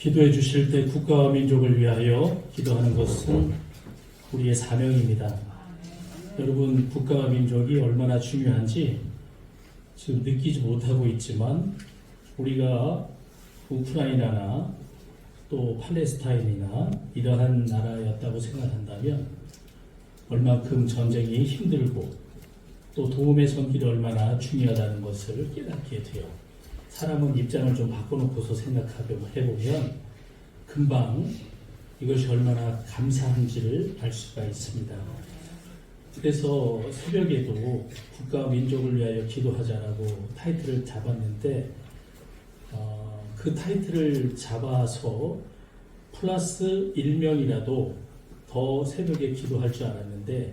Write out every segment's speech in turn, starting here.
기도해 주실 때 국가와 민족을 위하여 기도하는 것은 우리의 사명입니다. 여러분, 국가와 민족이 얼마나 중요한지 지금 느끼지 못하고 있지만 우리가 우크라이나나 또 팔레스타인이나 이러한 나라였다고 생각한다면 얼마큼 전쟁이 힘들고 또 도움의 손길이 얼마나 중요하다는 것을 깨닫게 돼요. 사람은 입장을 좀 바꿔놓고서 생각해보면 금방 이것이 얼마나 감사한지를 알 수가 있습니다. 그래서 새벽에도 국가와 민족을 위하여 기도하자라고 타이틀을 잡았는데 그 타이틀을 잡아서 플러스 1명이라도 더 새벽에 기도할 줄 알았는데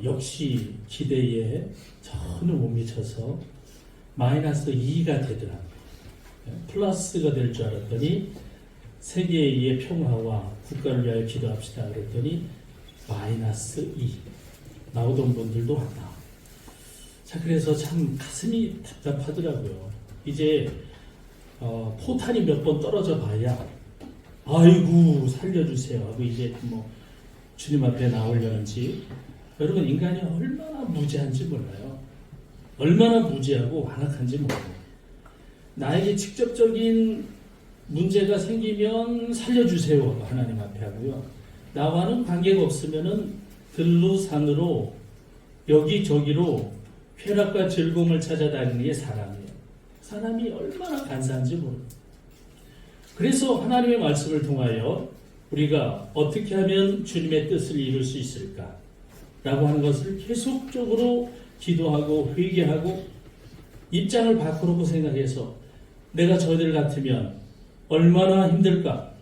역시 기대에 전혀 못 미쳐서 마이너스 2가 되더라고요. 플러스가 될 줄 알았더니 세계의 평화와 국가를 위하여 기도합시다 그랬더니 마이너스 2 나오던 분들도 왔다. 자, 그래서 참 가슴이 답답하더라고요. 이제 포탄이 몇 번 떨어져 봐야 아이고 살려주세요 하고 이제 뭐 주님 앞에 나오려는지. 여러분, 인간이 얼마나 무지한지 몰라요. 얼마나 무지하고 완악한지 몰라요. 나에게 직접적인 문제가 생기면 살려주세요 하나님 앞에 하고요. 나와는 관계가 없으면은 들로 산으로 여기저기로 쾌락과 즐거움을 찾아다니는 게 사람이에요. 사람이 얼마나 간사한지 모릅니다. 그래서 하나님의 말씀을 통하여 우리가 어떻게 하면 주님의 뜻을 이룰 수 있을까? 라고 하는 것을 계속적으로 기도하고 회개하고 입장을 바꾸려고 생각해서 내가 저희들 같으면 얼마나 힘들까?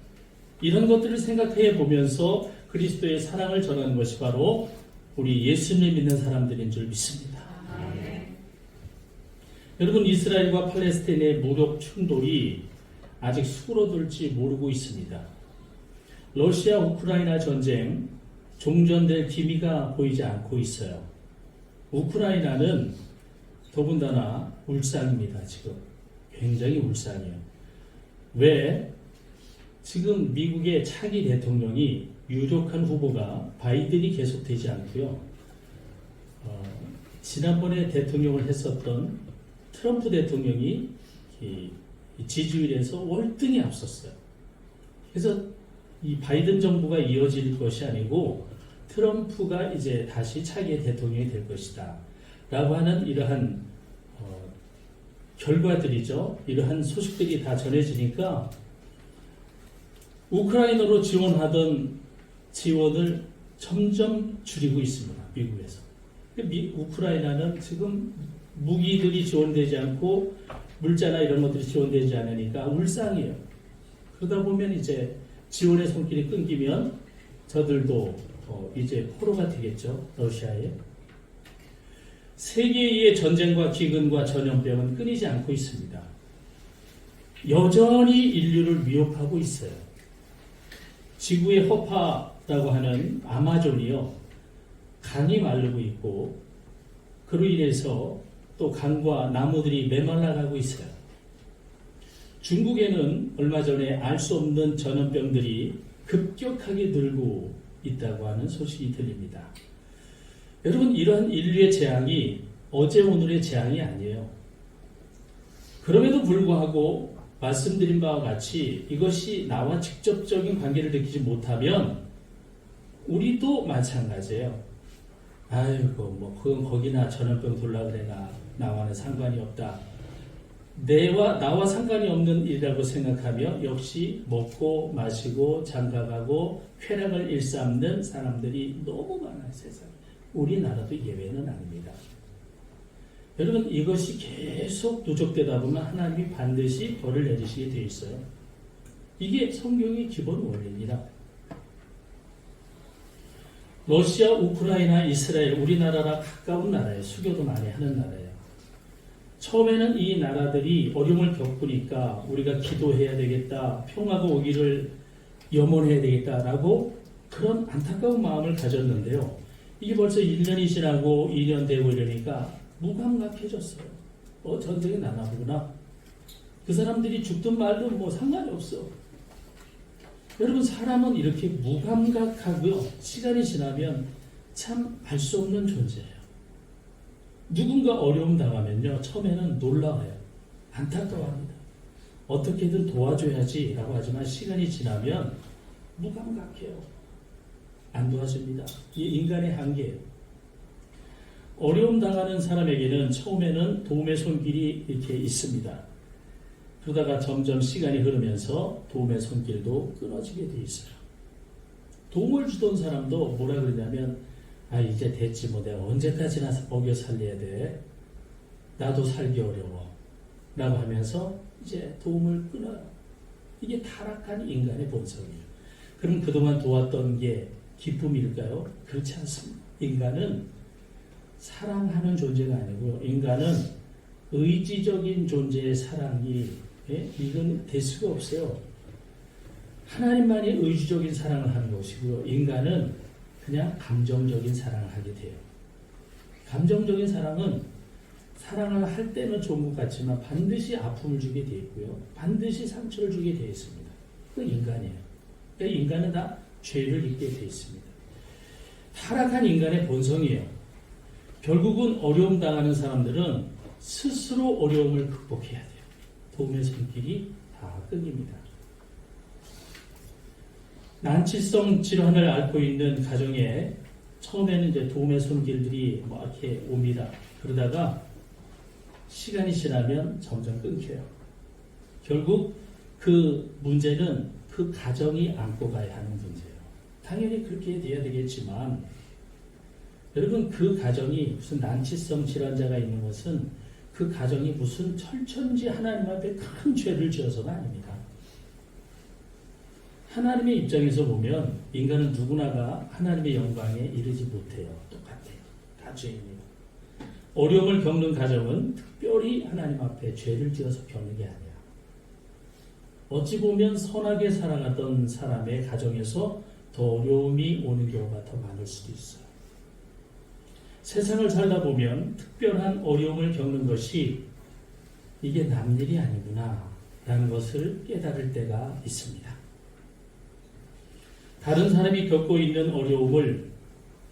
이런 것들을 생각해 보면서 그리스도의 사랑을 전하는 것이 바로 우리 예수님 믿는 사람들인 줄 믿습니다. 여러분, 이스라엘과 팔레스타인의 무력 충돌이 아직 수그러들지 모르고 있습니다. 러시아 우크라이나 전쟁 종전될 기미가 보이지 않고 있어요. 우크라이나는 더군다나 울상입니다. 지금 굉장히 울상이에요. 왜? 지금 미국의 차기 대통령이 유력한 후보가 바이든이 계속되지 않고요. 지난번에 대통령을 했었던 트럼프 대통령이 지지율에서 월등히 앞섰어요. 그래서 이 바이든 정부가 이어질 것이 아니고 트럼프가 이제 다시 차기 대통령이 될 것이다 라고 하는 이러한 결과들이죠. 이러한 소식들이 다 전해지니까 우크라이나로 지원하던 지원을 점점 줄이고 있습니다. 미국에서. 우크라이나는 지금 무기들이 지원되지 않고 물자나 이런 것들이 지원되지 않으니까 울상이에요. 그러다 보면 이제 지원의 손길이 끊기면 저들도 이제 포로가 되겠죠. 러시아에. 세계의 전쟁과 기근과 전염병은 끊이지 않고 있습니다. 여전히 인류를 위협하고 있어요. 지구의 허파라고 하는 아마존이요, 강이 마르고 있고 그로 인해서 또 강과 나무들이 메말라가고 있어요. 중국에는 얼마 전에 알 수 없는 전염병들이 급격하게 늘고 있다고 하는 소식이 들립니다. 여러분, 이러한 인류의 재앙이 어제 오늘의 재앙이 아니에요. 그럼에도 불구하고 말씀드린 바와 같이 이것이 나와 직접적인 관계를 느끼지 못하면 우리도 마찬가지예요. 아이고 뭐 그건 거기나 전염병 돌라 그래나 나와는 상관이 없다. 나와 상관이 없는 일이라고 생각하며 역시 먹고 마시고 장가가고 쾌락을 일삼는 사람들이 너무 많아요. 세상에. 우리나라도 예외는 아닙니다. 여러분, 이것이 계속 누적되다 보면 하나님이 반드시 벌을 내리시게 되어 있어요. 이게 성경의 기본 원리입니다. 러시아, 우크라이나, 이스라엘, 우리나라랑 가까운 나라예요. 수교도 많이 하는 나라예요. 처음에는 이 나라들이 어려움을 겪으니까 우리가 기도해야 되겠다, 평화가 오기를 염원해야 되겠다라고 그런 안타까운 마음을 가졌는데요. 이게 벌써 1년이 지나고 2년 되고 이러니까 무감각해졌어요. 전쟁이 나나 보구나. 그 사람들이 죽든 말든 뭐 상관이 없어. 여러분, 사람은 이렇게 무감각하고요. 시간이 지나면 참 알 수 없는 존재예요. 누군가 어려움 당하면요. 처음에는 놀라워요. 안타까워합니다. 어떻게든 도와줘야지라고 하지만 시간이 지나면 무감각해요. 안 도와줍니다. 이게 인간의 한계예요. 어려움 당하는 사람에게는 처음에는 도움의 손길이 이렇게 있습니다. 그러다가 점점 시간이 흐르면서 도움의 손길도 끊어지게 돼 있어요. 도움을 주던 사람도 뭐라 그러냐면 이제 됐지 뭐 내가 언제까지나 먹여 살려야 돼. 나도 살기 어려워. 라고 하면서 이제 도움을 끊어요. 이게 타락한 인간의 본성이에요. 그럼 그동안 도왔던 게 기쁨일까요? 그렇지 않습니다. 인간은 사랑하는 존재가 아니고요. 인간은 의지적인 존재의 사랑이 이건 될 수가 없어요. 하나님만이 의지적인 사랑을 하는 것이고요. 인간은 그냥 감정적인 사랑을 하게 돼요. 감정적인 사랑은 사랑을 할 때는 좋은 것 같지만 반드시 아픔을 주게 되어 있고요. 반드시 상처를 주게 되어 있습니다. 그 인간이에요. 그러니까 인간은 다 죄를 입게 되어 있습니다. 타락한 인간의 본성이에요. 결국은 어려움 당하는 사람들은 스스로 어려움을 극복해야 돼요. 도움의 손길이 다 끊깁니다. 난치성 질환을 앓고 있는 가정에 처음에는 이제 도움의 손길들이 뭐 이렇게 옵니다. 그러다가 시간이 지나면 점점 끊겨요. 결국 그 문제는 그 가정이 안고 가야 하는 문제예요. 당연히 그렇게 돼야 되겠지만 여러분, 그 가정이 무슨 난치성 질환자가 있는 것은 그 가정이 무슨 철천지 하나님 앞에 큰 죄를 지어서가 아닙니다. 하나님의 입장에서 보면 인간은 누구나가 하나님의 영광에 이르지 못해요. 똑같아요. 다 죄입니다. 어려움을 겪는 가정은 특별히 하나님 앞에 죄를 지어서 겪는 게 아니야. 어찌 보면 선하게 살아갔던 사람의 가정에서 더 어려움이 오는 경우가 더 많을 수도 있어요. 세상을 살다 보면 특별한 어려움을 겪는 것이 이게 남일이 아니구나 라는 것을 깨달을 때가 있습니다. 다른 사람이 겪고 있는 어려움을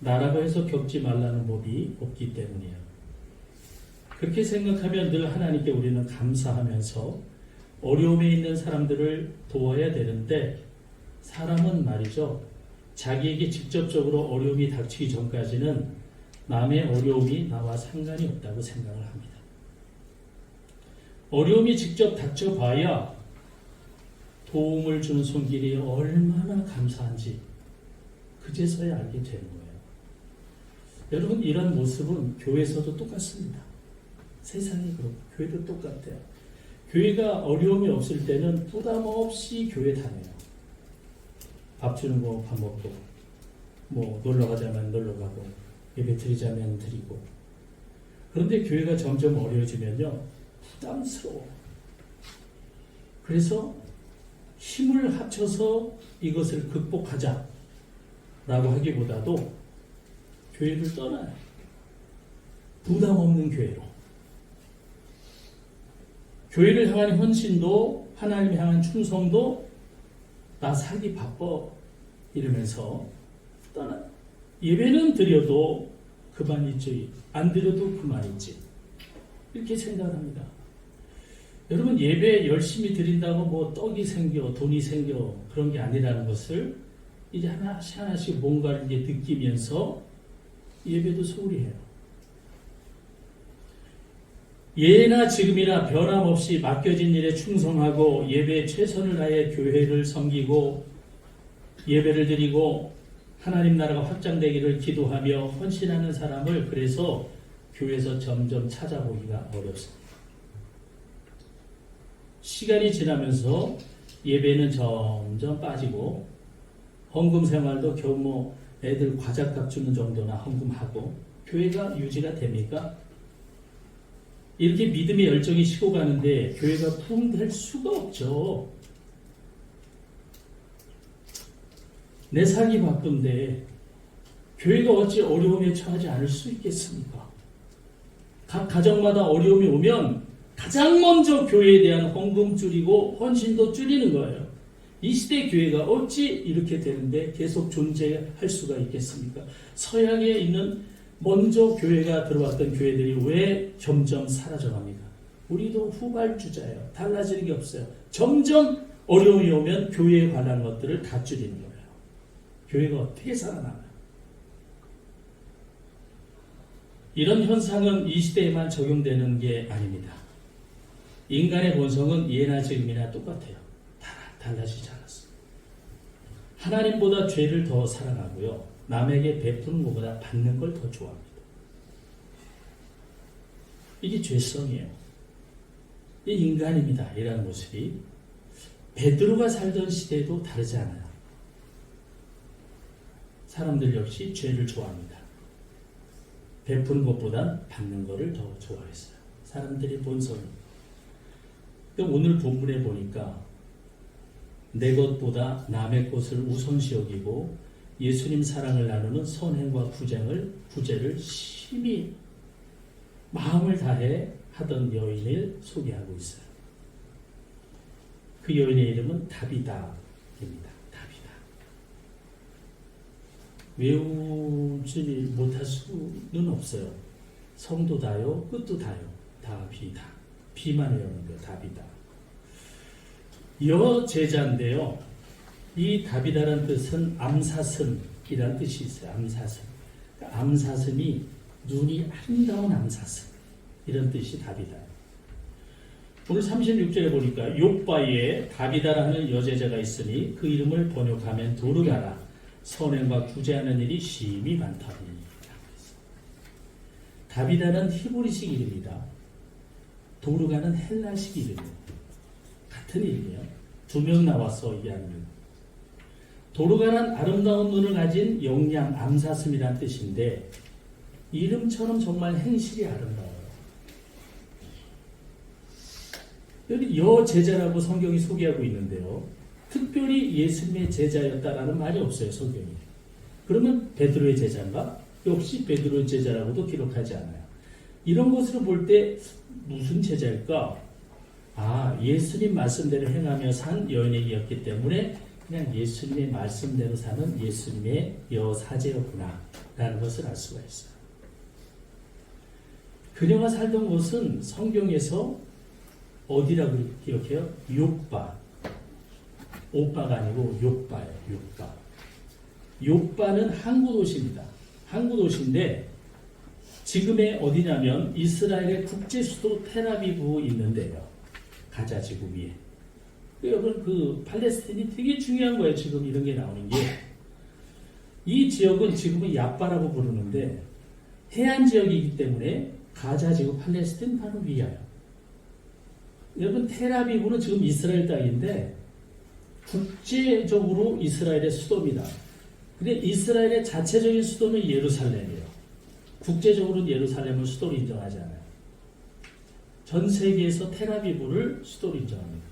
나라고 해서 겪지 말라는 법이 없기 때문이에요. 그렇게 생각하면 늘 하나님께 우리는 감사하면서 어려움에 있는 사람들을 도와야 되는데 사람은 말이죠. 자기에게 직접적으로 어려움이 닥치기 전까지는 남의 어려움이 나와 상관이 없다고 생각을 합니다. 어려움이 직접 닥쳐봐야 도움을 주는 손길이 얼마나 감사한지 그제서야 알게 되는 거예요. 여러분, 이런 모습은 교회에서도 똑같습니다. 세상이 그렇고 교회도 똑같아요. 교회가 어려움이 없을 때는 부담 없이 교회 다녀요. 밥 주는 거 밥 먹고, 뭐 놀러 가자면 놀러 가고, 예배 드리자면 드리고. 그런데 교회가 점점 어려워지면요, 부담스러워. 그래서 힘을 합쳐서 이것을 극복하자라고 하기보다도 교회를 떠나요. 부담 없는 교회로. 교회를 향한 헌신도 하나님을 향한 충성도 나 살기 바빠 이러면서 떠나요. 예배는 드려도 그만 있지, 안 드려도 그만 있지, 이렇게 생각합니다. 여러분, 예배 열심히 드린다고 뭐 떡이 생겨 돈이 생겨 그런 게 아니라는 것을 이제 하나씩 하나씩 뭔가를 이제 느끼면서 예배도 소홀히 해요. 예나 지금이나 변함없이 맡겨진 일에 충성하고 예배에 최선을 다해 교회를 섬기고 예배를 드리고 하나님 나라가 확장되기를 기도하며 헌신하는 사람을 그래서 교회에서 점점 찾아보기가 어렵습니다. 시간이 지나면서 예배는 점점 빠지고 헌금 생활도 겨우 뭐 애들 과자값 주는 정도나 헌금하고 교회가 유지가 됩니까? 이렇게 믿음의 열정이 식어가는데 교회가 부흥될 수가 없죠. 내 살기 바쁜데 교회가 어찌 어려움에 처하지 않을 수 있겠습니까? 각 가정마다 어려움이 오면 가장 먼저 교회에 대한 헌금 줄이고 헌신도 줄이는 거예요. 이 시대 교회가 어찌 이렇게 되는데 계속 존재할 수가 있겠습니까? 서양에 있는 먼저 교회가 들어왔던 교회들이 왜 점점 사라져갑니까? 우리도 후발주자예요. 달라지는 게 없어요. 점점 어려움이 오면 교회에 관한 것들을 다 줄이는 거예요. 교회가 어떻게 살아남아요? 이런 현상은 이 시대에만 적용되는 게 아닙니다. 인간의 본성은 예나 지금이나 똑같아요. 달라지지 않았습니다. 하나님보다 죄를 더 사랑하고요. 남에게 베푸는 것보다 받는 걸 더 좋아합니다. 이게 죄성이에요. 이 인간입니다. 이라는 모습이 베드로가 살던 시대도 다르지 않아요. 사람들 역시 죄를 좋아합니다. 베푸는 것보다 받는 것을 더 좋아했어요. 사람들의 본성입니다. 오늘 본문에 보니까 내 것보다 남의 것을 우선시 여기고 예수님 사랑을 나누는 선행과 구제를 심히 마음을 다해 하던 여인을 소개하고 있어요. 그 여인의 이름은 다비다입니다. 다비다. 외우지 못할 수는 없어요. 성도 다요, 끝도 다요. 다비다. 비만 외우는 거예요. 다비다. 여제자인데요. 이 다비다라는 뜻은 암사슴이라는 뜻이 있어요. 암사슴. 그러니까 암사슴이 눈이 아름다운 암사슴. 이런 뜻이 다비다. 오늘 36절에 보니까 욥바에 다비다라는 여제자가 있으니 그 이름을 번역하면 도르가라. 선행과 구제하는 일이 심히 많다니. 다비다는 히브리식 이름이다. 도르가는 헬라식 이름이에요. 같은 이름이에요. 두 명 나와서 얘기하는 거. 도르가는 아름다운 눈을 가진 영양 암사슴이란 뜻인데 이름처럼 정말 행실이 아름다워요. 여기 여제자라고 성경이 소개하고 있는데요. 특별히 예수님의 제자였다라는 말이 없어요. 성경이. 그러면 베드로의 제자인가? 역시 베드로의 제자라고도 기록하지 않아요. 이런 것으로 볼 때 무슨 제자일까? 예수님 말씀대로 행하며 산 여인이었기 때문에 그냥 예수님의 말씀대로 사는 예수님의 여사제였구나 라는 것을 알 수가 있어요. 그녀가 살던 곳은 성경에서 어디라고 기억해요? 욥바. 오빠가 아니고 욥바예요. 욥바. 욥바는 항구 도시입니다. 항구 도시인데 지금의 어디냐면 이스라엘의 국제 수도 텔아비브 있는데요. 가자 지구 위에. 여러분 그 팔레스틴이 되게 중요한 거예요. 지금 이런 게 나오는 게. 이 지역은 지금은 야빠라고 부르는데 해안 지역이기 때문에 가자 지구 팔레스틴 바로 위에요. 여러분 텔아비브는 지금 이스라엘 땅인데 국제적으로 이스라엘의 수도입니다. 근데 이스라엘의 자체적인 수도는 예루살렘이에요. 국제적으로는 예루살렘을 수도로 인정하지 않아요. 전 세계에서 텔아비브를 수도로 인정합니다.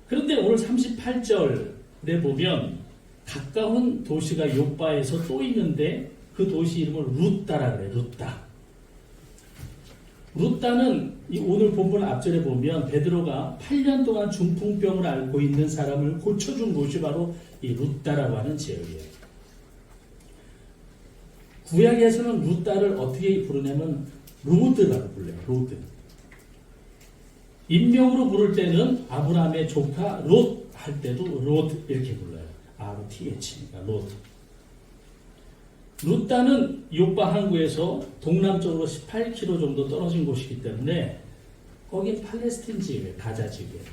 그런데 오늘 38절에 보면 가까운 도시가 욥바에서 또 있는데 그 도시 이름을 루따라 그래요. 루따. 루따는 오늘 본문 앞절에 보면 베드로가 8년 동안 중풍병을 앓고 있는 사람을 고쳐준 곳이 바로 이 루따라고 하는 지역이에요. 구약에서는 루따를 어떻게 부르냐면 로드라고 불러요. 로드. 인명으로 부를 때는 아브라함의 조카 롯 할 때도 로드 이렇게 불러요. ROTH니까 로드. 루따는 욥바 항구에서 동남쪽으로 18km 정도 떨어진 곳이기 때문에 거긴 팔레스틴 지역이에요. 가자 지역이에요.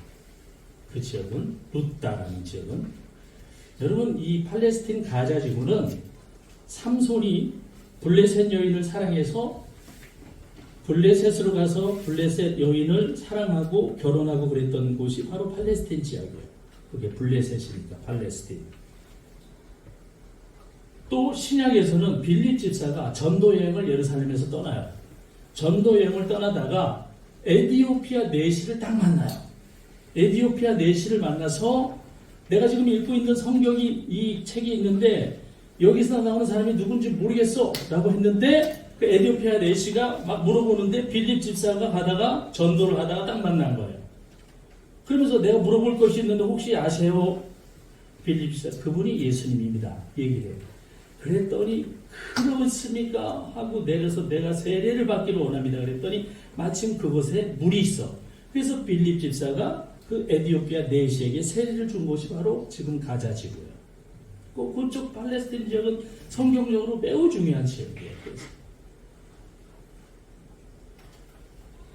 그 지역은 루따라는 지역은. 여러분 이 팔레스틴 가자 지구는 삼손이 블레셋 여인을 사랑해서 블레셋으로 가서 블레셋 여인을 사랑하고 결혼하고 그랬던 곳이 바로 팔레스틴 지역이에요. 그게 블레셋이니까 팔레스틴. 또 신약에서는 빌립 집사가 전도 여행을 예루살렘에서 떠나요. 전도 여행을 떠나다가 에디오피아 내시를 딱 만나요. 에디오피아 내시를 만나서 내가 지금 읽고 있는 성경이 이 책이 있는데 여기서 나오는 사람이 누군지 모르겠어 라고 했는데 그 에디오피아 내시가 막 물어보는데 빌립 집사가 가다가 전도를 하다가 딱 만난 거예요. 그러면서 내가 물어볼 것이 있는데 혹시 아세요? 빌립 집사, 그분이 예수님입니다. 얘기를 해요. 그랬더니 그렇습니까? 하고 내려서 내가 세례를 받기를 원합니다. 그랬더니 마침 그곳에 물이 있어. 그래서 빌립 집사가 그 에디오피아 내시에게 세례를 준 곳이 바로 지금 가자 지구예요. 그쪽 팔레스타인 지역은 성경적으로 매우 중요한 지역이에요.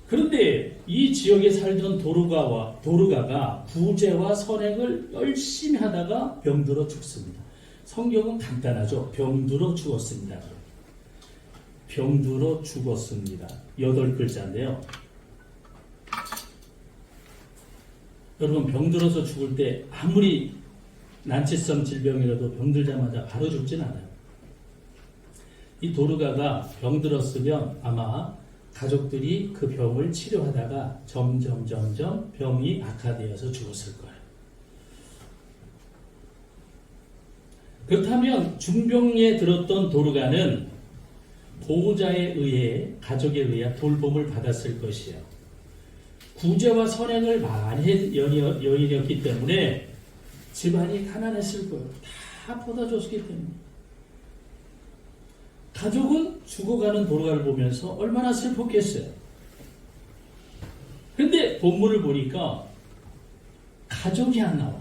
그런데 이 지역에 살던 도르가가 구제와 선행을 열심히 하다가 병들어 죽습니다. 성경은 간단하죠. 병들어 죽었습니다. 병들어 죽었습니다. 8글자인데요. 여러분, 병들어서 죽을 때 아무리 난치성 질병이라도 병들자마자 바로 죽진 않아요. 이 도르가가 병들었으면 아마 가족들이 그 병을 치료하다가 점점 병이 악화되어서 죽었을 거예요. 그렇다면 중병에 들었던 도르가는 보호자에 의해, 가족에 의해 돌봄을 받았을 것이에요. 구제와 선행을 많이 한 여인이었기 때문에 집안이 가난했을 거예요. 다 퍼다줬기 때문에. 가족은 죽어가는 도르가를 보면서 얼마나 슬펐겠어요. 근데 본문을 보니까 가족이 안 나와.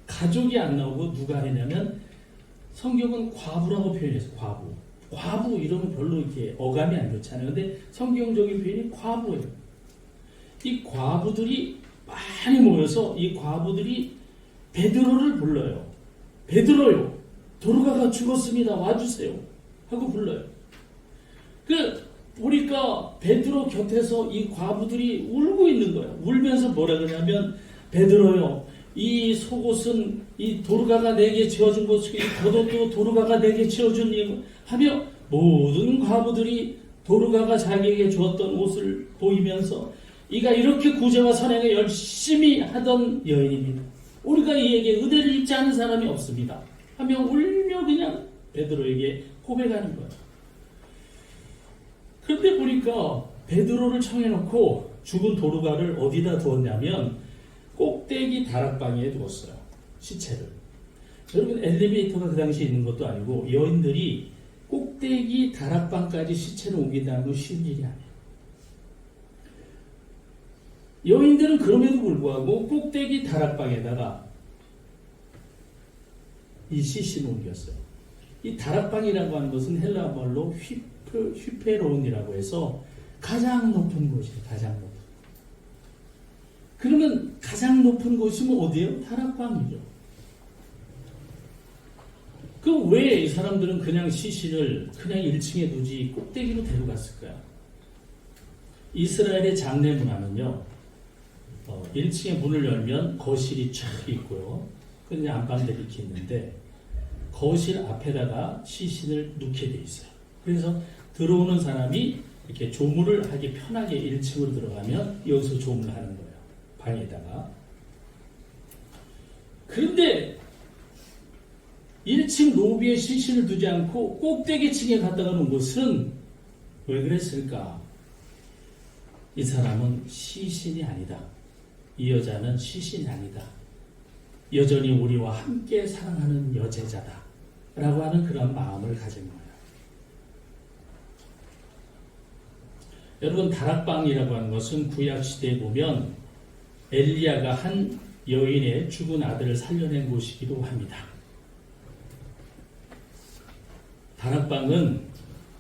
가족이 안 나오고 누가 했냐면 성경은 과부라고 표현해서 과부 이러면 별로 이렇게 어감이 안 좋잖아요. 근데 성경적인 표현이 과부예요. 이 과부들이 많이 모여서 이 과부들이 베드로를 불러요. 베드로요, 도르가가 죽었습니다. 와주세요. 하고 불러요. 보니까 베드로 곁에서 이 과부들이 울고 있는 거예요. 울면서 뭐라 그러냐면, 베드로요, 이 속옷은 이 도르가가 내게 지어준 것이고, 이 겉옷도 도르가가 내게 지어준 일 하며 모든 과부들이 도르가가 자기에게 주었던 옷을 보이면서 이가 이렇게 구제와 선행을 열심히 하던 여인입니다. 우리가 이에게 은혜를 입지 않은 사람이 없습니다. 하며 울며 그냥 베드로에게 고백하는 거예요. 그런데 보니까 베드로를 청해놓고 죽은 도르가를 어디다 두었냐면 꼭대기 다락방에 두었어요. 시체를. 여러분, 엘리베이터가 그 당시에 있는 것도 아니고 여인들이 꼭대기 다락방까지 시체를 옮긴다는 건 쉬운 일이 아니에요. 여인들은 그럼에도 불구하고 꼭대기 다락방에다가 이 시신을 옮겼어요. 이 다락방이라고 하는 것은 헬라 말로 휘페론이라고 해서 가장 높은 곳이에요. 가장 높은. 그러면 가장 높은 곳이면 어디예요? 다락방이죠. 왜 이 사람들은 그냥 시신을 그냥 1층에 두지 꼭대기로 데려갔을까요? 이스라엘의 장례 문화는요, 1층에 문을 열면 거실이 쫙 있고요. 그냥 안방들이 이렇게 있는데 거실 앞에다가 시신을 놓게 돼 있어요. 그래서 들어오는 사람이 이렇게 조문을 하기 편하게 1층으로 들어가면 여기서 조문을 하는 거예요. 방에다가. 그런데 1층 로비에 시신을 두지 않고 꼭대기층에 갖다가 놓은 것은 왜 그랬을까? 이 사람은 시신이 아니다. 이 여자는 시신이 아니다. 여전히 우리와 함께 사랑하는 여제자다. 라고 하는 그런 마음을 가진 거예요. 여러분, 다락방이라고 하는 것은 구약시대에 보면 엘리야가 한 여인의 죽은 아들을 살려낸 곳이기도 합니다. 다락방은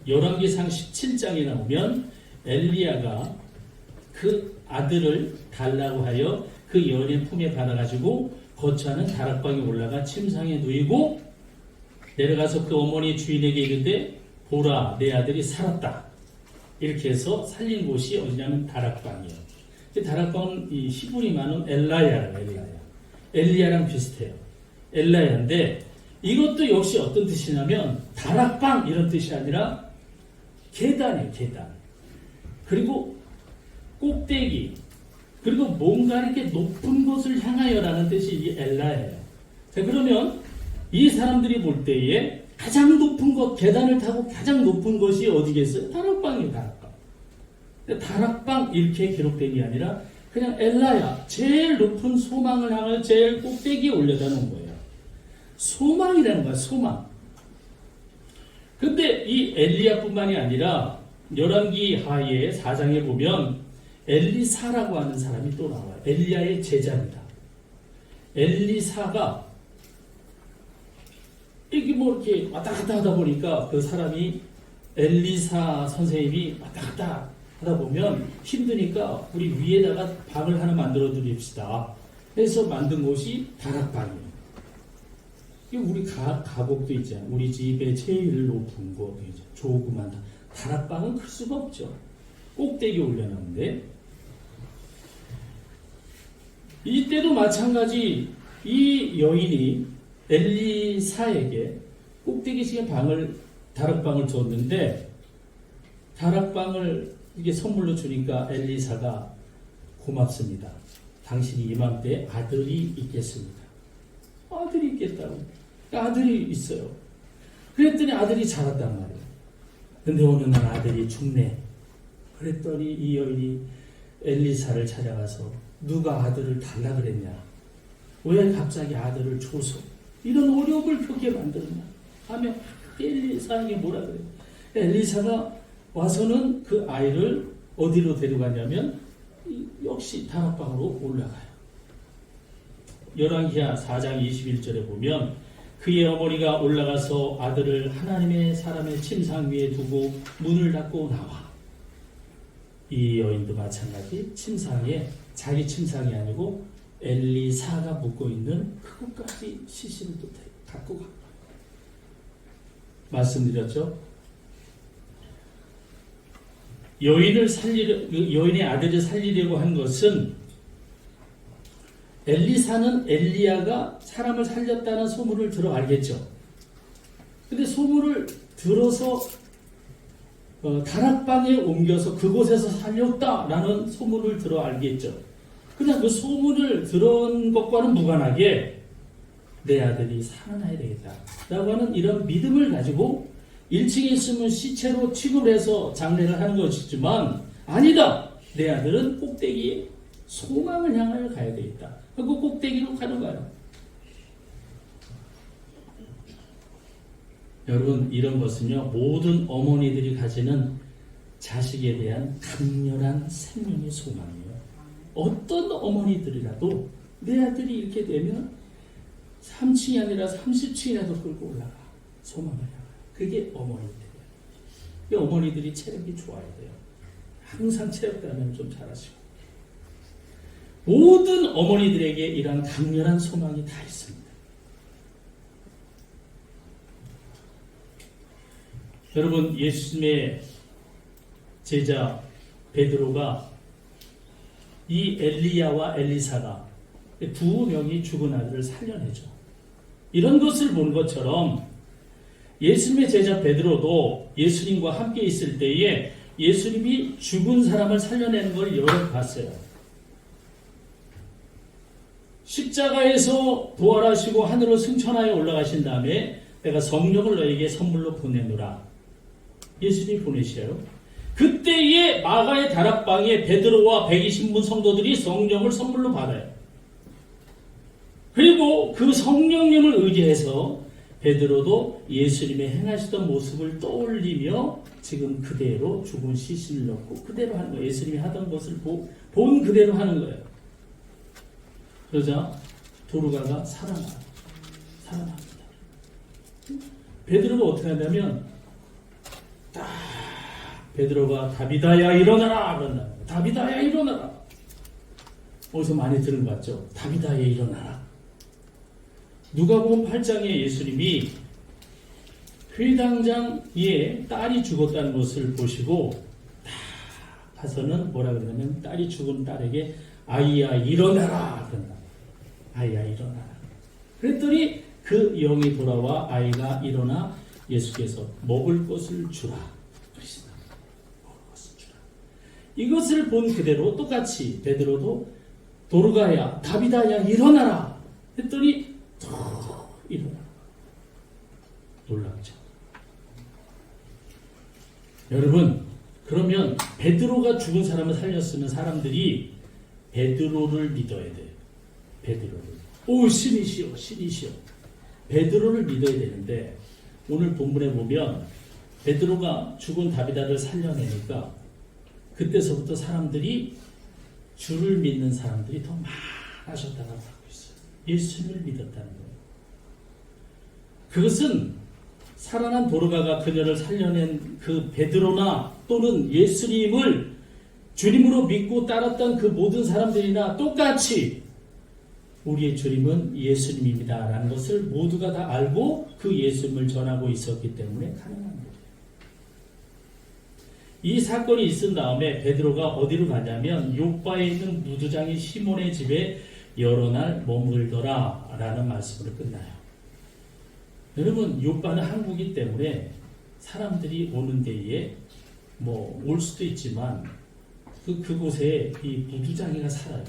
열왕기상 17장에 나오면 엘리야가 그 아들을 달라고 하여 그 여인의 품에 받아가지고 거처하는 다락방에 올라가 침상에 누이고 내려가서 그 어머니 주인에게 이르되 보라 내 아들이 살았다. 이렇게 해서 살린 곳이 어디냐면 다락방이에요. 다락방은 이 히브리 말은 엘라야예요. 엘리야랑 비슷해요. 엘라야인데 이것도 역시 어떤 뜻이냐면 다락방 이런 뜻이 아니라 계단이에요. 계단. 그리고 꼭대기. 그리고 뭔가 이렇게 높은 곳을 향하여라는 뜻이 이 엘라예요. 자, 그러면 이 사람들이 볼 때에 가장 높은 곳, 계단을 타고 가장 높은 곳이 어디겠어요? 다락방이에요, 다락방. 다락방 이렇게 기록된 게 아니라 그냥 엘라야, 제일 높은 소망을 향해 제일 꼭대기에 올려다 놓은 거예요. 소망이라는 거야, 소망. 근데 이 엘리야뿐만이 아니라 열왕기 하에 4장에 보면 엘리사라고 하는 사람이 또 나와요. 엘리야의 제자입니다. 엘리사가 이게 뭐 이렇게 왔다 갔다 하다 보니까 그 사람이 엘리사 선생님이 왔다 갔다 하다 보면 힘드니까 우리 위에다가 방을 하나 만들어 드립시다. 해서 만든 곳이 다락방이에요. 우리 가곡도 있잖아요. 우리 집에 제일 높은 곳, 조그만 다락방은 클 수가 없죠. 꼭대기 올려놨는데 이때도 마찬가지 이 여인이 엘리사에게 꼭대기식의 다락방을 줬는데 다락방을 이게 선물로 주니까 엘리사가 고맙습니다. 당신이 이맘때 아들이 있겠습니다. 아들이 있겠다고. 아들이 있어요. 그랬더니 아들이 자랐단 말이에요. 근데 어느 날 아들이 죽네. 그랬더니 이 여인이 엘리사를 찾아가서 누가 아들을 달라 그랬냐? 왜 갑자기 아들을 줘서 이런 어려움을 겪게 만들었냐? 하면 엘리사에게 뭐라 그래요? 엘리사가 와서는 그 아이를 어디로 데려가냐면 역시 다락방으로 올라가요. 열왕기하 4장 21절에 보면 그의 어머니가 올라가서 아들을 하나님의 사람의 침상 위에 두고 문을 닫고 나와. 이 여인도 마찬가지 침상에 자기 침상이 아니고 엘리사가 묵고 있는 그곳까지 시신을 또 갖고 가. 말씀드렸죠? 여인의 아들을 살리려고 한 것은 엘리사는 엘리야가 사람을 살렸다는 소문을 들어 알겠죠. 근데 소문을 들어서 다락방에 옮겨서 그곳에서 살렸다라는 소문을 들어 알겠죠. 그냥 그 소문을 들은 것과는 무관하게 내 아들이 살아나야 되겠다 라고 하는 이런 믿음을 가지고 1층에 있으면 시체로 취급을 해서 장례를 하는 것이지만 아니다. 내 아들은 꼭대기에 소망을 향하여 가야 되겠다. 그 꼭대기로 가는 거예요. 여러분 이런 것은요 모든 어머니들이 가지는 자식에 대한 강렬한 생명의 소망이에요. 어떤 어머니들이라도 내 아들이 이렇게 되면 3층이 아니라 30층이라도 끌고 올라가. 소망을 향하여. 그게 어머니들이에요. 이 어머니들이 체력이 좋아야 돼요. 항상 체력단련 좀 잘하시고. 모든 어머니들에게 이런 강렬한 소망이 다 있습니다. 여러분 예수님의 제자 베드로가 이 엘리야와 엘리사가 두 명이 죽은 아들을 살려내죠. 이런 것을 본 것처럼 예수님의 제자 베드로도 예수님과 함께 있을 때에 예수님이 죽은 사람을 살려내는 걸 여러 봤어요. 십자가에서 부활하시고 하늘로 승천하여 올라가신 다음에 내가 성령을 너에게 선물로 보내노라. 예수님이 보내셔요. 그때에 마가의 다락방에 베드로와 120분 성도들이 성령을 선물로 받아요. 그리고 그 성령님을 의지해서 베드로도 예수님의 행하시던 모습을 떠올리며 지금 그대로 죽은 시신을 넣고 그대로 하는 거예요. 예수님이 하던 것을 본 그대로 하는 거예요. 그러자 도르가가 살아납니다. 베드로가 어떻게 하냐면 베드로가 다비다야 일어나라 그런다. 다비다야 일어나라. 어디서 많이 들은 것 같죠? 다비다야 일어나라. 누가복음 8장에 예수님이 회당장의 딸이 죽었다는 것을 보시고 가서는 뭐라 그러냐면 딸이 죽은 딸에게 아이야 일어나라 그런다. 아이야 일어나라. 그랬더니 그 영이 돌아와 아이가 일어나 예수께서 먹을 것을 주라. 먹을 것을 주라. 이것을 본 그대로 똑같이 베드로도 도르가야 다비다야 일어나라 했더니 일어나. 놀랍죠. 여러분, 그러면 베드로가 죽은 사람을 살렸으면 사람들이 베드로를 믿어야 돼요. 베드로를. 오, 신이시여, 신이시여. 베드로를 믿어야 되는데 오늘 본문에 보면 베드로가 죽은 다비다를 살려내니까 그때서부터 사람들이 주를 믿는 사람들이 더 많아졌다고 하고 있어요. 예수님을 믿었다는 거예요. 그것은 살아난 도르가가 그녀를 살려낸 그 베드로나 또는 예수님을 주님으로 믿고 따랐던 그 모든 사람들이나 똑같이 우리의 주님은 예수님입니다 라는 것을 모두가 다 알고 그 예수님을 전하고 있었기 때문에 가능한 거예요. 이 사건이 있은 다음에 베드로가 어디로 가냐면 요바에 있는 무두장이 시몬의 집에 여러 날 머물더라 라는 말씀으로 끝나요. 여러분, 요바는 항구이기 때문에 사람들이 오는 데에 올 수도 있지만 그곳에 이 무두장이가 살아요.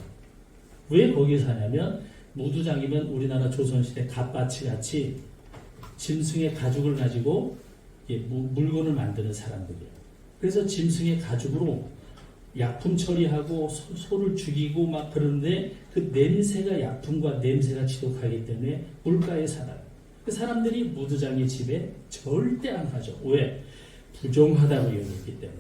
왜 거기에 사냐면 무두장이면 우리나라 조선시대 갓바치 같이 짐승의 가죽을 가지고 물건을 만드는 사람들이에요. 그래서 짐승의 가죽으로 약품 처리하고 소를 죽이고 막 그러는데 그 냄새가 약품과 냄새가 지독하기 때문에 물가에 살아요. 그 사람들이 무두장의 집에 절대 안 가죠. 왜? 부정하다고 여겼기 때문에.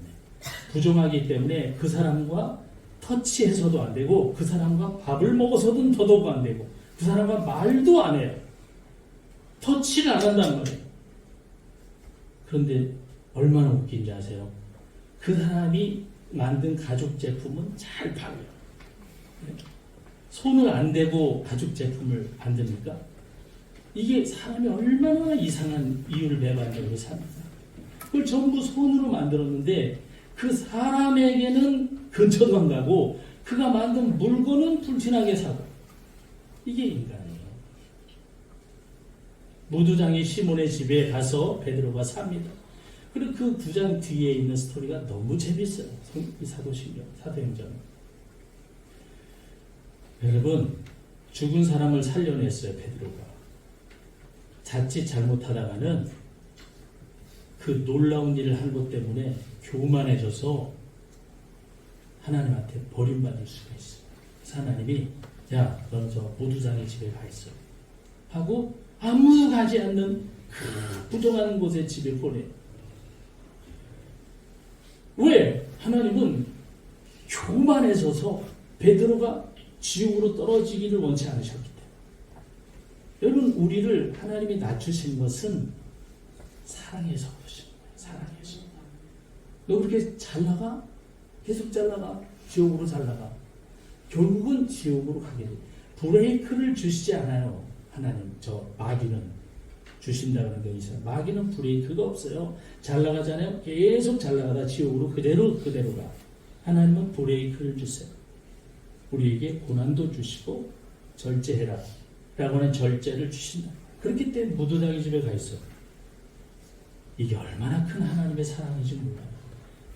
부정하기 때문에 그 사람과 터치해서도 안 되고 그 사람과 밥을 먹어서도 더더욱 안 되고 그 사람과 말도 안 해요. 터치를 안 한다는 거예요. 그런데 얼마나 웃긴지 아세요? 그 사람이 만든 가죽 제품은 잘 팔려요. 손을 안 대고 가죽 제품을 만듭니까? 이게 사람이 얼마나 이상한 이유를 배반적으로 삽니까? 그걸 전부 손으로 만들었는데 그 사람에게는 근처도 안 가고 그가 만든 물건은 불티나게 사고. 이게 인간이에요. 무두장이 시몬의 집에 가서 베드로가 삽니다. 그리고 그 9장 뒤에 있는 스토리가 너무 재밌어요. 사도행전. 여러분, 죽은 사람을 살려냈어요, 베드로가. 자칫 잘못하다가는 그 놀라운 일을 한 것 때문에 교만해져서 하나님한테 버림받을 수가 있어요. 그래서 하나님이 야, 너는 저 무두장의 집에 가 있어 하고 아무도 가지 않는 그 부정한 곳에 집에 보내요. 왜? 하나님은 교만해져서 베드로가 지옥으로 떨어지기를 원치 않으셨기 때문에. 여러분, 우리를 하나님이 낮추신 것은 사랑해서 그러신 거예요. 사랑해서. 너 그렇게 잘 나가? 계속 잘 나가? 지옥으로 잘 나가? 결국은 지옥으로 가게 돼요. 브레이크를 주시지 않아요. 하나님, 마귀는 주신다는 게 있어요. 마귀는 브레이크가 없어요. 잘 나가잖아요. 계속 잘 나가다 지옥으로 그대로 가. 하나님은 브레이크를 주세요. 우리에게 고난도 주시고 절제해라 라고 하는 절제를 주신다. 그렇기 때문에 무두장의 집에 가 있어요. 이게 얼마나 큰 하나님의 사랑인지 몰라요.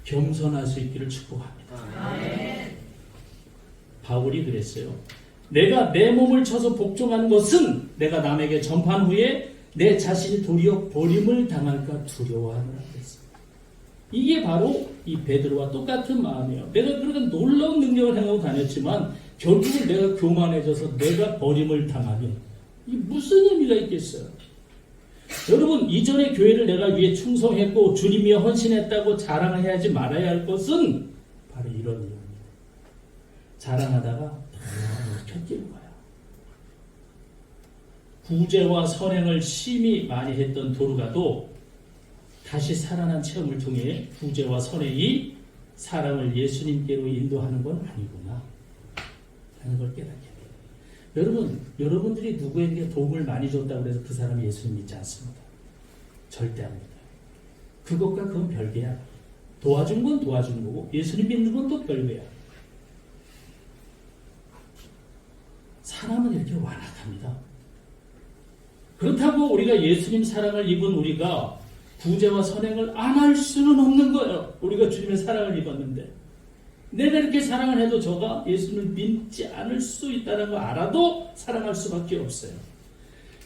겸손할 수 있기를 축복합니다. 아멘. 바울이 그랬어요. 내가 내 몸을 쳐서 복종한 것은 내가 남에게 전파한 후에 내 자신이 도리어 버림을 당할까 두려워하느라 그랬어요. 이게 바로 이 베드로와 똑같은 마음이에요. 내가 그렇게 놀라운 능력을 행하고 다녔지만 결국은 내가 교만해져서 내가 버림을 당하면 이게 무슨 의미가 있겠어요? 여러분, 이전에 교회를 내가 위해 충성했고 주님 위해 헌신했다고 자랑해야지 말아야 할 것은 바로 이런 이유입니다. 자랑하다가 곁길로 가요. 구제와 선행을 심히 많이 했던 도르가도 다시 살아난 체험을 통해 구제와 선행이 사람을 예수님께로 인도하는 건 아니구나 하는 걸 깨닫게 돼요. 여러분, 여러분들이 누구에게 도움을 많이 줬다고 해서 그 사람이 예수님 믿지 않습니다. 절대 안 믿어요. 그것과 그건 별개야. 도와준 건 도와준 거고 예수님 믿는 건 또 별개야. 사람은 이렇게 완악합니다. 그렇다고 우리가 예수님 사랑을 입은 우리가 구제와 선행을 안 할 수는 없는 거예요. 우리가 주님의 사랑을 입었는데 내가 이렇게 사랑을 해도 저가 예수님을 믿지 않을 수 있다는 거 알아도 사랑할 수밖에 없어요.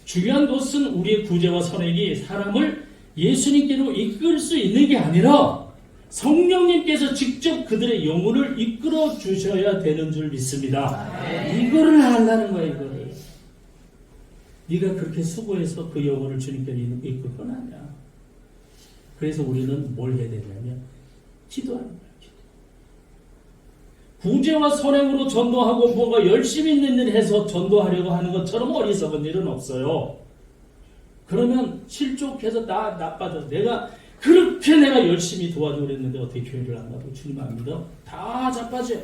중요한 것은 우리의 구제와 선행이 사람을 예수님께로 이끌 수 있는 게 아니라 성령님께서 직접 그들의 영혼을 이끌어 주셔야 되는 줄 믿습니다. 이거를 하려는 거야, 이거를. 네가 그렇게 수고해서 그 영혼을 주님께 이끌 건 아니야. 그래서 우리는 뭘 해야 되냐면 기도하는 거야. 구제와 선행으로 전도하고 뭔가 열심히 있는 일 해서 전도하려고 하는 것처럼 어리석은 일은 없어요. 그러면 실족해서 나빠져. 내가 열심히 도와주고 그랬는데 어떻게 교회를 안 가고 주님 안 믿어? 다 자빠져.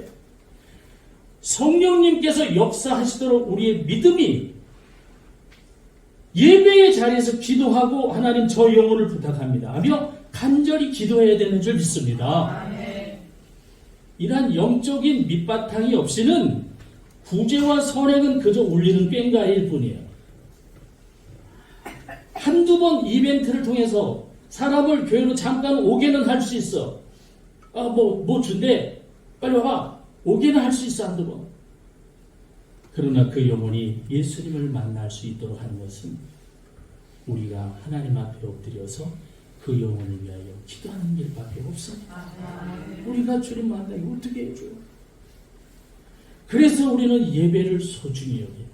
성령님께서 역사하시도록 우리의 믿음이 예배의 자리에서 기도하고 하나님 저 영혼을 부탁합니다 하며 간절히 기도해야 되는 줄 믿습니다. 이러한 영적인 밑바탕이 없이는 구제와 선행은 그저 울리는 꽹과일 뿐이에요. 한두 번 이벤트를 통해서 사람을 교회로 잠깐 오게는 할 수 있어. 뭐 준대. 빨리 와봐. 오게는 할 수 있어, 한두 번. 그러나 그 영혼이 예수님을 만날 수 있도록 하는 것은 우리가 하나님 앞에 엎드려서 그 영혼을 위하여 기도하는 일밖에 없어. 우리가 주님 만나기 어떻게 해줘요? 그래서 우리는 예배를 소중히 여겨요.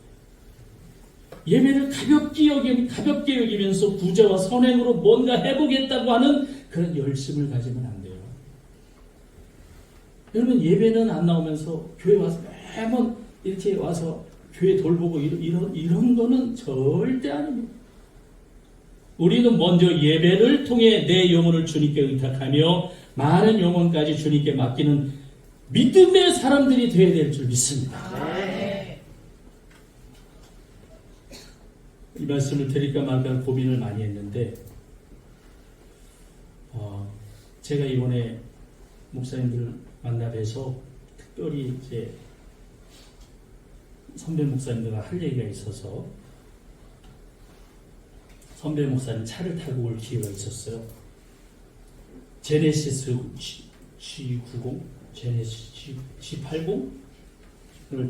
예배를 가볍게 여기면서 구제와 선행으로 뭔가 해보겠다고 하는 그런 열심을 가지면 안 돼요. 여러분, 예배는 안 나오면서 교회 와서 매번 이렇게 와서 교회 돌보고 이런 거는 절대 아닙니다. 우리는 먼저 예배를 통해 내 영혼을 주님께 의탁하며 많은 영혼까지 주님께 맡기는 믿음의 사람들이 되어야 될 줄 믿습니다. 이 말씀을 드릴까 말까 고민을 많이 했는데 제가 이번에 목사님들 만나 뵈서 특별히 이제 선배 목사님들과 할 얘기가 있어서 선배 목사님 차를 타고 올 기회가 있었어요. 제네시스 G90, 제네시스 G80을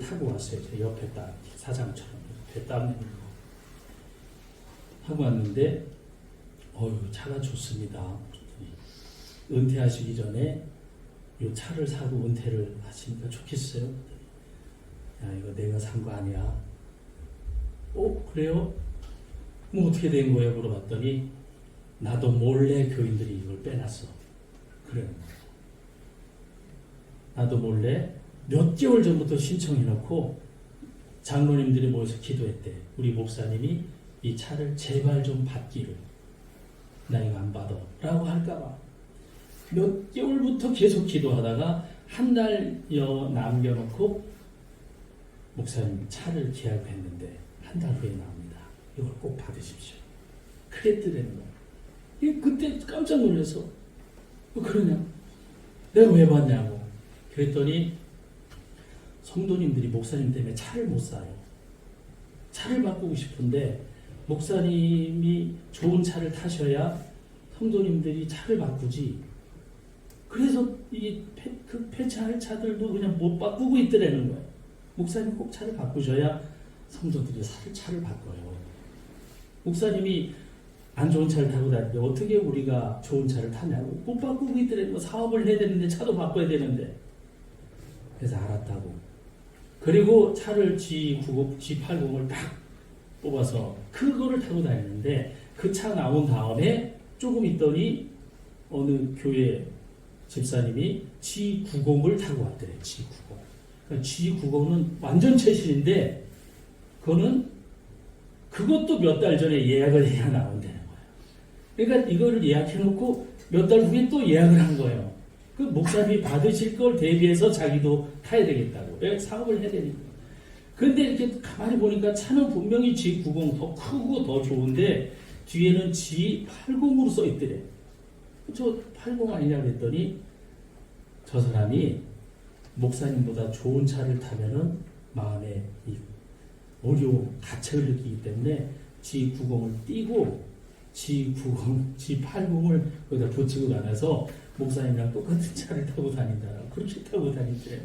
타고 왔어요. 제 옆에 딱 사장처럼 옆에 땀 하고 왔는데 차가 좋습니다. 은퇴하시기 전에 이 차를 사고 은퇴를 하시니까 좋겠어요. 야, 이거 내가 산 거 아니야. 그래요? 뭐 어떻게 된 거예요? 물어봤더니 나도 몰래 교인들이 이걸 빼놨어. 그래요. 나도 몰래 몇 개월 전부터 신청해놓고 장로님들이 모여서 기도했대. 우리 목사님이 이 차를 제발 좀 받기를. 나 이거 안 받아 라고 할까봐 몇 개월부터 계속 기도하다가 한 달여 남겨놓고 목사님 차를 계약했는데 한 달 후에 나옵니다. 이걸 꼭 받으십시오. 그랬더라는 거야. 그때 깜짝 놀라서 그러냐? 내가 왜 받냐고. 그랬더니 성도님들이 목사님 때문에 차를 못 사요. 차를 바꾸고 싶은데 목사님이 좋은 차를 타셔야 성도님들이 차를 바꾸지. 그래서 그 폐차할 차들도 그냥 못 바꾸고 있더라는 거예요. 목사님 꼭 차를 바꾸셔야 성도들이 차를 바꿔요. 목사님이 안 좋은 차를 타고 다니는데 어떻게 우리가 좋은 차를 타냐고. 못 바꾸고 있더라는 거. 사업을 해야 되는데 차도 바꿔야 되는데. 그래서 알았다고. 그리고 차를 G90, G80을 딱 뽑아서 그거를 타고 다니는데 그 차 나온 다음에 조금 있더니 어느 교회 집사님이 G90을 타고 왔더래. G90. 그러니까 G90은 완전 최신인데 그것도 몇 달 전에 예약을 해야 나온다는 거예요. 그러니까 이거를 예약해놓고 몇 달 후에 또 예약을 한 거예요. 그 목사님이 받으실 걸 대비해서 자기도 타야 되겠다고. 왜? 사업을 해야 되니까. 그런데 이렇게 가만히 보니까 차는 분명히 G90 더 크고 더 좋은데 뒤에는 G80으로 써 있더래. 저 80 아니냐 그랬더니 저 사람이 목사님보다 좋은 차를 타면은 마음에 이 어려움, 가책을 느끼기 때문에 G90을 띄고 G90, G80을 거기다 붙이고 다녀서 목사님이랑 똑같은 차를 타고 다닌다라고. 그렇게 타고 다니더래요.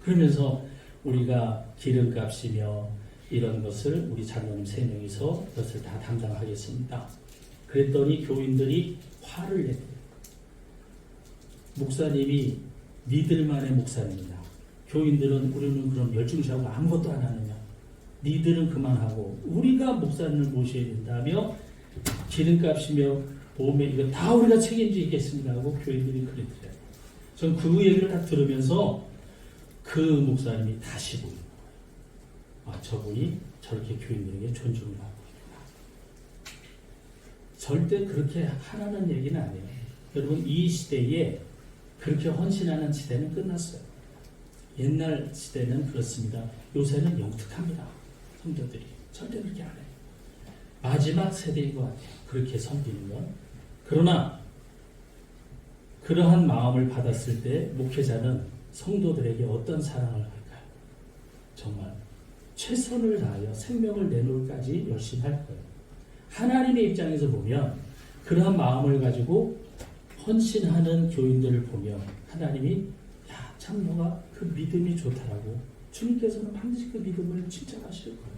그러면서 우리가 기름값이며 이런 것을 우리 장로님 3명이서 그것을 다 담당하겠습니다. 그랬더니 교인들이 화를 냈대요. 목사님이 니들만의 목사님이다. 교인들은 우리는 그럼 열중시하고 아무것도 안 하느냐. 니들은 그만하고 우리가 목사님을 모셔야 된다며 기름값이며 보험에 이거 다 우리가 책임지겠습니다 하고 교인들이 그랬더래요. 전 그 얘기를 딱 들으면서 그 목사님이 다시 보이는 거예요. 아, 저분이 저렇게 교인들에게 존중을 하고 있구나. 절대 그렇게 하라는 얘기는 아니에요. 여러분, 이 시대에 그렇게 헌신하는 시대는 끝났어요. 옛날 시대는 그렇습니다. 요새는 영특합니다. 성도들이 절대 그렇게 안 해요. 마지막 세대인 것 같아요. 그렇게 섬기는 건. 그러나 그러한 마음을 받았을 때 목회자는 성도들에게 어떤 사랑을 할까요? 정말 최선을 다하여 생명을 내놓을까지 열심히 할 거예요. 하나님의 입장에서 보면 그러한 마음을 가지고 헌신하는 교인들을 보면 하나님이 야, 참 너가 그 믿음이 좋다라고 주님께서는 반드시 그 믿음을 칭찬하실 거예요.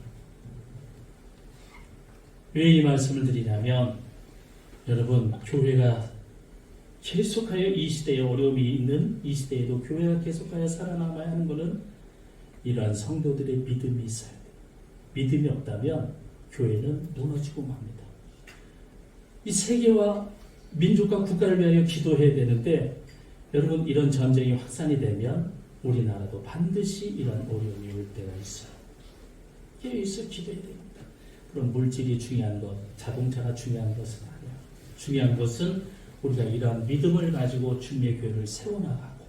왜 이 말씀을 드리냐면 여러분, 교회가 계속하여 이 시대에 어려움이 있는 이 시대에도 교회가 계속하여 살아남아야 하는 것은 이러한 성도들의 믿음이 있어야 돼요. 믿음이 없다면 교회는 무너지고 맙니다. 이 세계와 민족과 국가를 위하여 기도해야 되는데 여러분, 이런 전쟁이 확산이 되면 우리나라도 반드시 이런 어려움이 올 때가 있어요. 교회에서 기도해야 됩니다. 그럼 물질이 중요한 것, 자동차가 중요한 것은 아니야. 중요한 것은 우리가 이러한 믿음을 가지고 주님의 교회를 세워나가고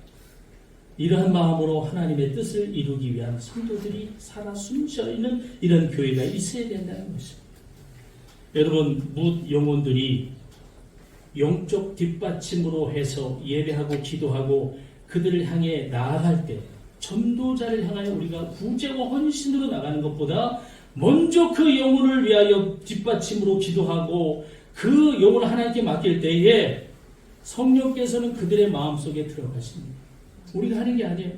이러한 마음으로 하나님의 뜻을 이루기 위한 성도들이 살아 숨쉬어 있는 이런 교회가 있어야 된다는 것입니다. 여러분, 뭇 영혼들이 영적 뒷받침으로 해서 예배하고 기도하고 그들을 향해 나아갈 때 전도자를 향하여 우리가 구제와 헌신으로 나가는 것보다 먼저 그 영혼을 위하여 뒷받침으로 기도하고 그 영혼을 하나님께 맡길 때에 성령께서는 그들의 마음속에 들어가십니다. 우리가 하는 게 아니에요.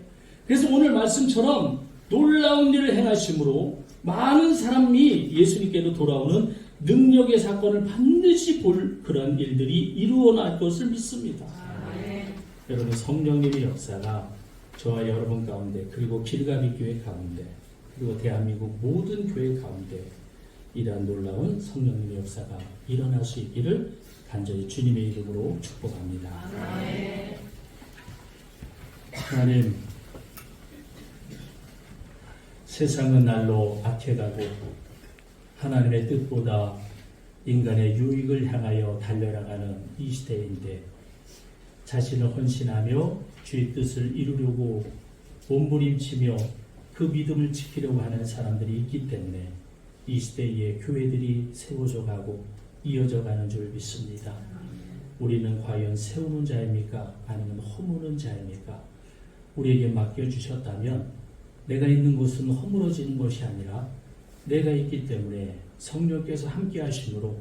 그래서 오늘 말씀처럼 놀라운 일을 행하심으로 많은 사람이 예수님께로 돌아오는 능력의 사건을 반드시 볼 그런 일들이 이루어날 것을 믿습니다. 여러분, 성령님의 역사가 저와 여러분 가운데 그리고 길가비 교회 가운데 그리고 대한민국 모든 교회 가운데 이러한 놀라운 성령님의 역사가 일어날 수 있기를 간절히 주님의 이름으로 축복합니다. 하나님, 세상은 날로 악해가고 하나님의 뜻보다 인간의 유익을 향하여 달려나가는 이 시대인데 자신을 헌신하며 주의 뜻을 이루려고 몸부림치며 그 믿음을 지키려고 하는 사람들이 있기 때문에 이 시대에 교회들이 세워져 가고 이어져 가는 줄 믿습니다. 우리는 과연 세우는 자입니까? 아니면 허무는 자입니까? 우리에게 맡겨주셨다면 내가 있는 곳은 허물어지는 것이 아니라 내가 있기 때문에 성령께서 함께 하심으로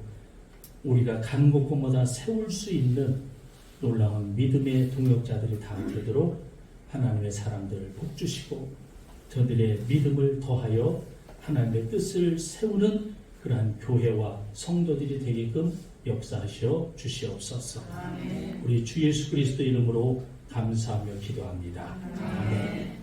우리가 간 곳곳마다 세울 수 있는 놀라운 믿음의 동역자들이 다 되도록 하나님의 사람들을 복주시고 저들의 믿음을 더하여 하나님의 뜻을 세우는 그러한 교회와 성도들이 되게끔 역사하시어 주시옵소서. 아멘. 우리 주 예수 그리스도 이름으로 감사하며 기도합니다. 아멘. 아멘.